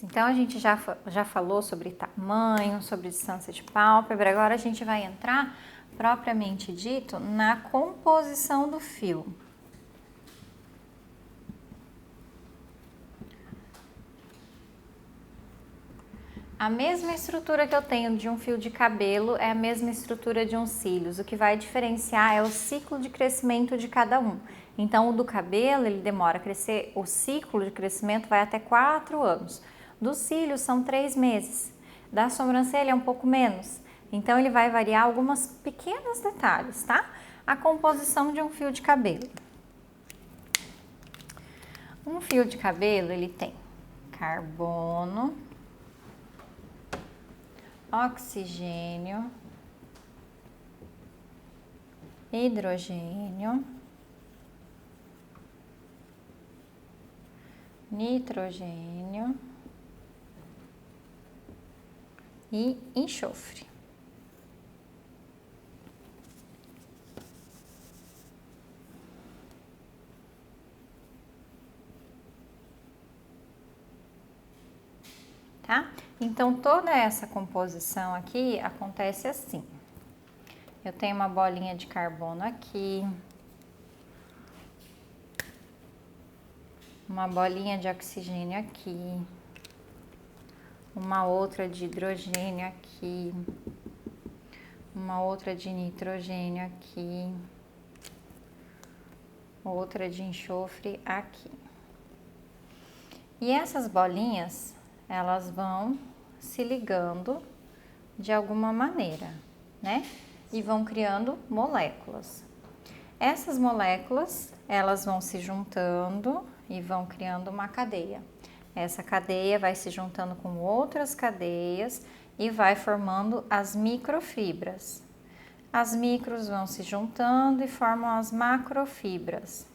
Beleza, então a gente já falou sobre tamanho, sobre distância de pálpebra, agora a gente vai entrar, propriamente dito, na composição do fio. A mesma estrutura que eu tenho de um fio de cabelo é a mesma estrutura de uns cílios. O que vai diferenciar é o ciclo de crescimento de cada um. Então, o do cabelo, ele demora a crescer, o ciclo de crescimento vai até 4 anos. Dos cílios, são 3 meses. Da sobrancelha, é um pouco menos. Então, ele vai variar alguns pequenos detalhes, tá? A composição de um fio de cabelo. Um fio de cabelo, ele tem carbono, oxigênio, hidrogênio, nitrogênio e enxofre. Tá? Então, toda essa composição aqui acontece assim. Eu tenho uma bolinha de carbono aqui, uma bolinha de oxigênio aqui, uma outra de hidrogênio aqui, uma outra de nitrogênio aqui, outra de enxofre aqui. E essas bolinhas, elas vão se ligando de alguma maneira, né? E vão criando moléculas. Essas moléculas, elas vão se juntando e vão criando uma cadeia. Essa cadeia vai se juntando com outras cadeias e vai formando as microfibras. As micros vão se juntando e formam as macrofibras.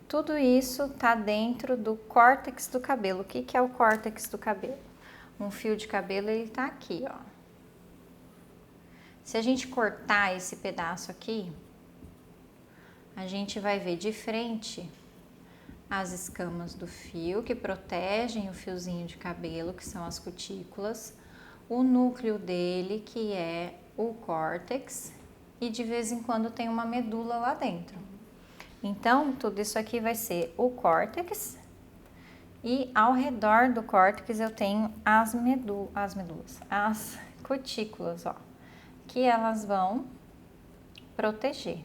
Tudo isso está dentro do córtex do cabelo. O que é o córtex do cabelo? Um fio de cabelo, ele está aqui, ó. Se a gente cortar esse pedaço aqui, a gente vai ver de frente as escamas do fio que protegem o fiozinho de cabelo, que são as cutículas, o núcleo dele, que é o córtex, e de vez em quando tem uma medula lá dentro. Então, tudo isso aqui vai ser o córtex, e ao redor do córtex eu tenho as cutículas, ó, que elas vão proteger.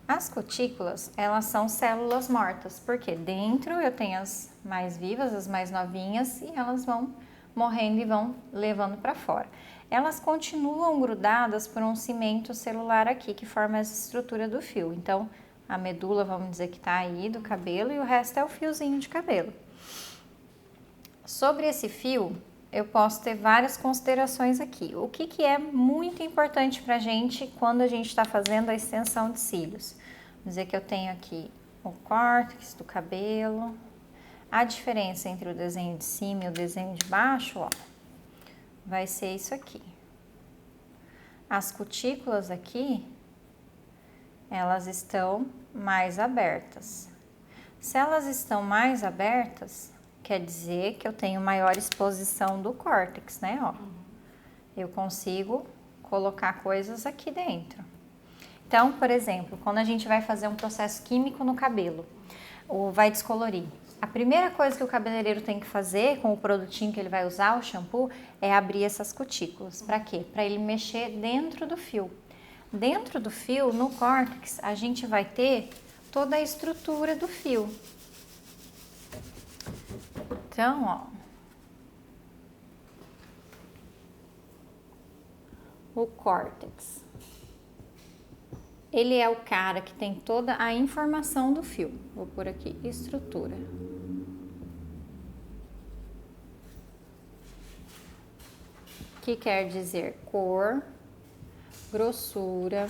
As cutículas, elas são células mortas, porque dentro eu tenho as mais vivas, as mais novinhas, e elas vão morrendo e vão levando para fora. Elas continuam grudadas por um cimento celular aqui, que forma essa estrutura do fio. Então, a medula, vamos dizer que está aí do cabelo, e o resto é o fiozinho de cabelo. Sobre esse fio, eu posso ter várias considerações aqui. O que é muito importante para a gente quando a gente está fazendo a extensão de cílios? Vou dizer que eu tenho aqui o córtex do cabelo. A diferença entre o desenho de cima e o desenho de baixo, ó, vai ser isso aqui. As cutículas aqui, elas estão mais abertas. Se elas estão mais abertas, quer dizer que eu tenho maior exposição do córtex, né, ó. Eu consigo colocar coisas aqui dentro. Então, por exemplo, quando a gente vai fazer um processo químico no cabelo, ou vai descolorir, a primeira coisa que o cabeleireiro tem que fazer com o produtinho que ele vai usar, o shampoo, é abrir essas cutículas. Para quê? Para ele mexer dentro do fio. Dentro do fio, no córtex, a gente vai ter toda a estrutura do fio. Então, ó, o córtex, ele é o cara que tem toda a informação do fio. Vou pôr aqui, estrutura. Que quer dizer cor, grossura,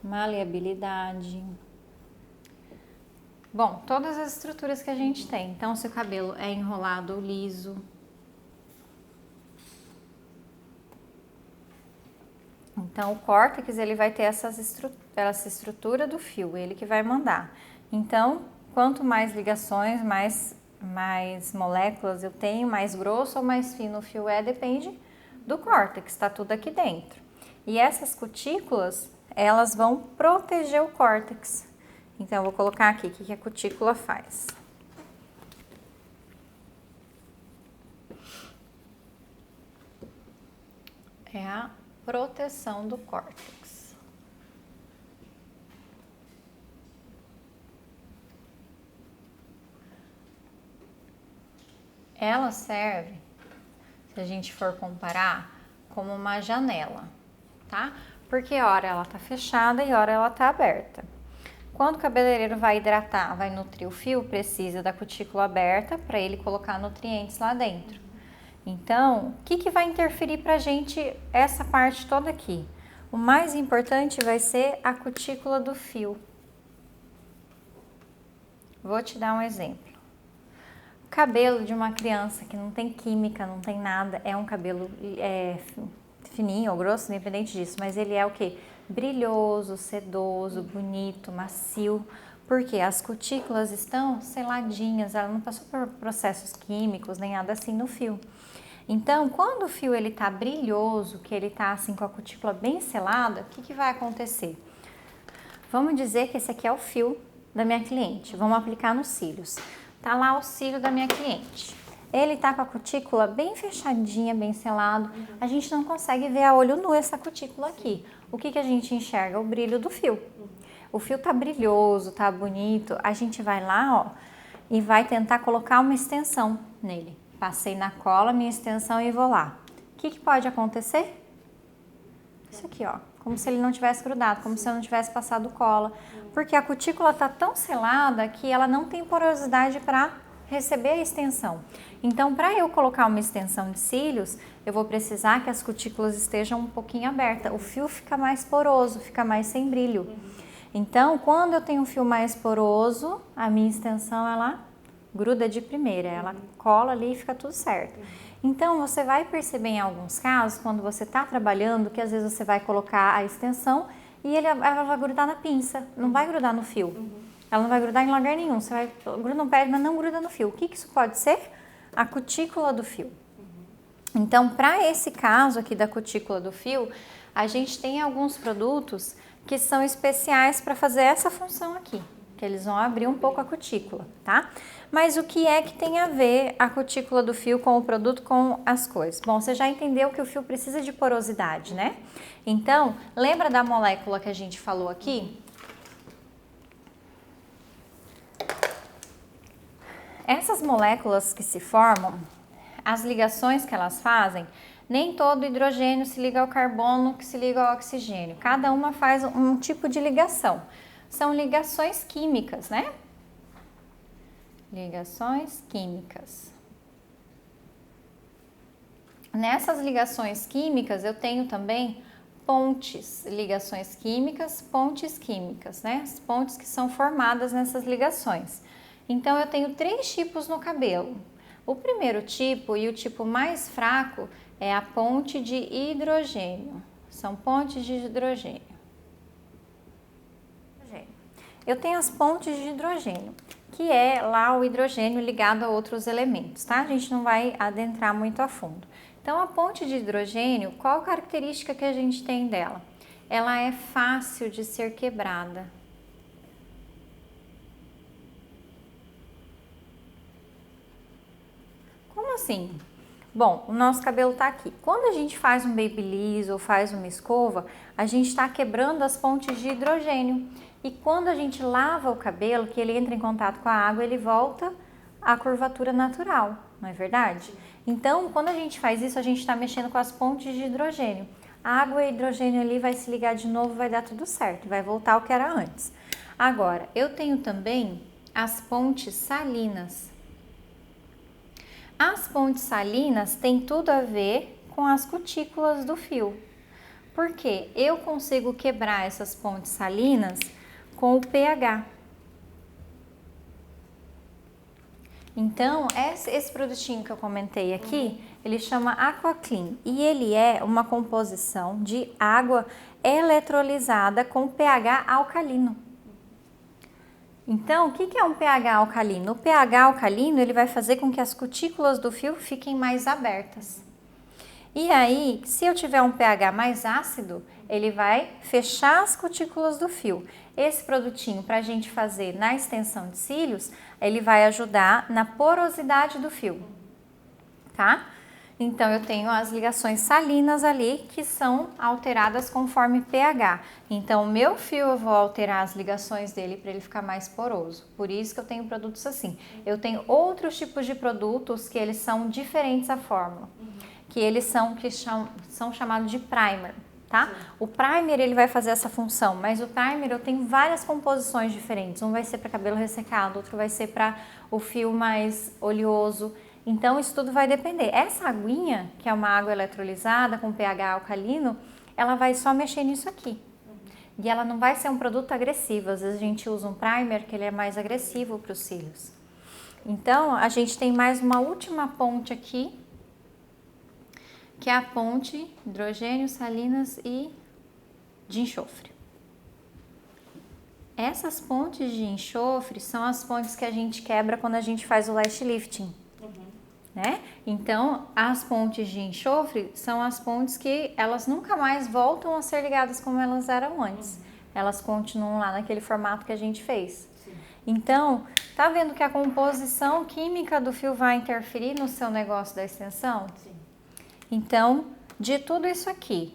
maleabilidade, Bom, todas as estruturas que a gente tem. Então, se o cabelo é enrolado ou liso. Então, o córtex, ele vai ter essa estrutura do fio, ele que vai mandar. Então, quanto mais ligações, mais moléculas eu tenho, mais grosso ou mais fino o fio é, depende do córtex, está tudo aqui dentro. E essas cutículas, elas vão proteger o córtex. Então, eu vou colocar aqui o que a cutícula faz. É a proteção do córtex. Ela serve, se a gente for comparar, como uma janela, tá? Porque hora ela tá fechada e hora ela tá aberta. Quando o cabeleireiro vai hidratar, vai nutrir o fio, precisa da cutícula aberta para ele colocar nutrientes lá dentro. Então, o que vai interferir pra gente essa parte toda aqui? O mais importante vai ser a cutícula do fio. Vou te dar um exemplo. O cabelo de uma criança que não tem química, não tem nada, é um cabelo fininho ou grosso, independente disso, mas ele é o quê? Brilhoso, sedoso, bonito, macio, porque as cutículas estão seladinhas, ela não passou por processos químicos, nem nada assim no fio. Então, quando o fio ele tá brilhoso, que ele tá assim com a cutícula bem selada, o que vai acontecer? Vamos dizer que esse aqui é o fio da minha cliente, vamos aplicar nos cílios. Tá lá o cílio da minha cliente. Ele tá com a cutícula bem fechadinha, bem selado. A gente não consegue ver a olho nu essa cutícula aqui. O que a gente enxerga? O brilho do fio. O fio tá brilhoso, tá bonito. A gente vai lá, ó, e vai tentar colocar uma extensão nele. Passei na cola minha extensão e vou lá. O que pode acontecer? Isso aqui, ó. Como se ele não tivesse grudado, como se eu não tivesse passado cola. Porque a cutícula tá tão selada que ela não tem porosidade para receber a extensão. Então, para eu colocar uma extensão de cílios, eu vou precisar que as cutículas estejam um pouquinho abertas. O fio fica mais poroso, fica mais sem brilho. Então, quando eu tenho um fio mais poroso, a minha extensão, ela gruda de primeira, ela cola ali e fica tudo certo. Então, você vai perceber em alguns casos, quando você está trabalhando, que às vezes você vai colocar a extensão e ela vai grudar na pinça, não vai grudar no fio. Ela não vai grudar em lugar nenhum, você vai gruda no pé, mas não gruda no fio. O que isso pode ser? A cutícula do fio. Então, para esse caso aqui da cutícula do fio, a gente tem alguns produtos que são especiais para fazer essa função aqui, que eles vão abrir um pouco a cutícula, tá? Mas o que é que tem a ver a cutícula do fio com o produto, com as coisas? Bom, você já entendeu que o fio precisa de porosidade, né? Então, lembra da molécula que a gente falou aqui? Essas moléculas que se formam, as ligações que elas fazem, nem todo hidrogênio se liga ao carbono que se liga ao oxigênio. Cada uma faz um tipo de ligação. São ligações químicas, né? Ligações químicas. Nessas ligações químicas eu tenho também pontes, ligações químicas, pontes químicas, né? As pontes que são formadas nessas ligações. Então eu tenho 3 tipos no cabelo. O primeiro tipo e o tipo mais fraco é a ponte de hidrogênio. São pontes de hidrogênio. Eu tenho as pontes de hidrogênio, que é lá o hidrogênio ligado a outros elementos, tá? A gente não vai adentrar muito a fundo. Então, a ponte de hidrogênio, qual a característica que a gente tem dela? Ela é fácil de ser quebrada. Como assim? Bom, o nosso cabelo tá aqui. Quando a gente faz um babyliss ou faz uma escova, a gente está quebrando as pontes de hidrogênio. E quando a gente lava o cabelo, que ele entra em contato com a água, ele volta à curvatura natural, não é verdade? Então, quando a gente faz isso, a gente está mexendo com as pontes de hidrogênio. A água e hidrogênio ali vai se ligar de novo, vai dar tudo certo, vai voltar ao que era antes. Agora, eu tenho também as pontes salinas. As pontes salinas têm tudo a ver com as cutículas do fio. Porque eu consigo quebrar essas pontes salinas com o pH. Então, esse produtinho que eu comentei aqui, ele chama AquaClean e ele é uma composição de água eletrolizada com pH alcalino. Então, o que é um pH alcalino? O pH alcalino ele vai fazer com que as cutículas do fio fiquem mais abertas. E aí, se eu tiver um pH mais ácido, ele vai fechar as cutículas do fio. Esse produtinho, para a gente fazer na extensão de cílios, ele vai ajudar na porosidade do fio, tá? Então, eu tenho as ligações salinas ali que são alteradas conforme pH. Então, o meu fio eu vou alterar as ligações dele para ele ficar mais poroso. Por isso que eu tenho produtos assim. Eu tenho outros tipos de produtos que eles são diferentes a fórmula. Que eles são chamados de primer, tá? Sim. O primer ele vai fazer essa função, mas o primer eu tenho várias composições diferentes. Um vai ser para cabelo ressecado, outro vai ser para o fio mais oleoso. Então isso tudo vai depender. Essa aguinha, que é uma água eletrolizada com pH alcalino, ela vai só mexer nisso aqui. E ela não vai ser um produto agressivo. Às vezes a gente usa um primer que ele é mais agressivo para os cílios. Então a gente tem mais uma última ponte aqui, que é a ponte hidrogênio, salinas e de enxofre. Essas pontes de enxofre são as pontes que a gente quebra quando a gente faz o lash lifting, né? Então, as pontes de enxofre são as pontes que elas nunca mais voltam a ser ligadas como elas eram antes. Elas continuam lá naquele formato que a gente fez. Então, tá vendo que a composição química do fio vai interferir no seu negócio da extensão? Sim. Então, de tudo isso aqui,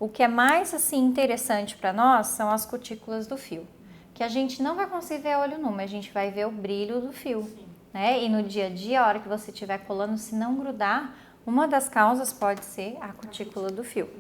o que é mais assim interessante para nós são as cutículas do fio, que a gente não vai conseguir ver a olho nu, mas a gente vai ver o brilho do fio, né? E no dia a dia, a hora que você estiver colando, se não grudar, uma das causas pode ser a cutícula do fio.